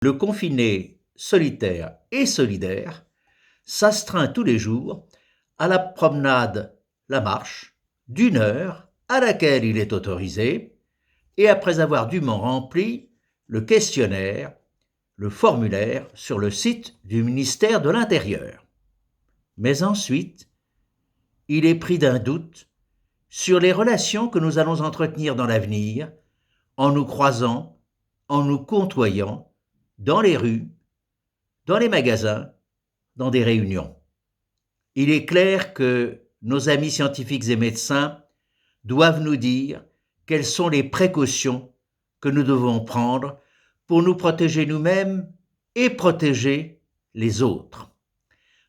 Le confiné solitaire et solidaire s'astreint tous les jours à la promenade, la marche, d'1 heure à laquelle il est autorisé, et après avoir dûment rempli le questionnaire, le formulaire sur le site du ministère de l'Intérieur. Mais ensuite, il est pris d'un doute sur les relations que nous allons entretenir dans l'avenir, en nous croisant, en nous côtoyant, dans les rues, dans les magasins, dans des réunions. Il est clair que nos amis scientifiques et médecins doivent nous dire quelles sont les précautions que nous devons prendre pour nous protéger nous-mêmes et protéger les autres.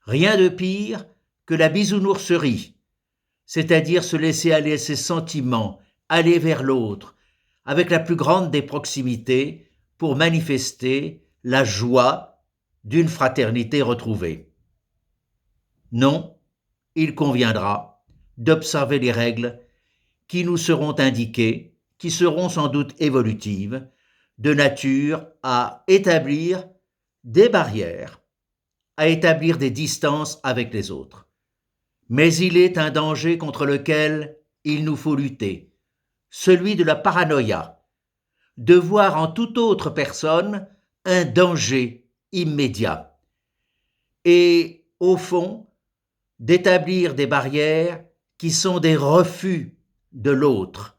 Rien de pire que la bisounourserie, c'est-à-dire se laisser aller ses sentiments, aller vers l'autre, avec la plus grande des proximités pour manifester la joie d'une fraternité retrouvée. Non, il conviendra d'observer les règles qui nous seront indiquées, qui seront sans doute évolutives, de nature à établir des barrières, à établir des distances avec les autres. Mais il est un danger contre lequel il nous faut lutter, celui de la paranoïa, de voir en toute autre personne un danger immédiat. Et, au fond, d'établir des barrières qui sont des refus de l'autre.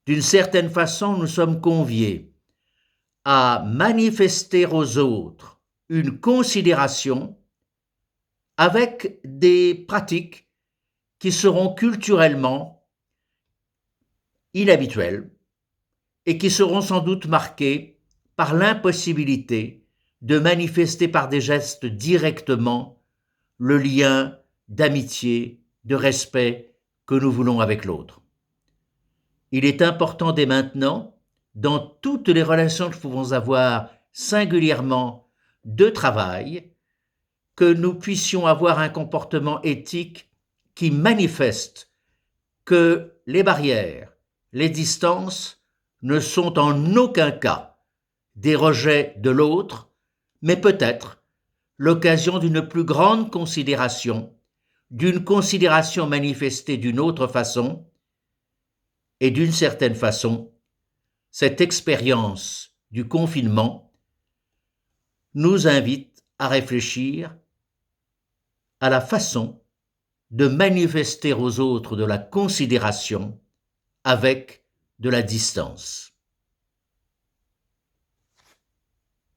D'une certaine façon, nous sommes conviés à manifester aux autres une considération avec des pratiques qui seront culturellement inhabituelles et qui seront sans doute marquées par l'impossibilité de manifester par des gestes directement le lien d'amitié, de respect que nous voulons avec l'autre. Il est important dès maintenant, dans toutes les relations que nous pouvons avoir, singulièrement de travail, que nous puissions avoir un comportement éthique qui manifeste que les barrières, les distances ne sont en aucun cas des rejets de l'autre, mais peut-être l'occasion d'une plus grande considération, d'une considération manifestée d'une autre façon, et d'une certaine façon, cette expérience du confinement nous invite à réfléchir à la façon de manifester aux autres de la considération avec de la distance.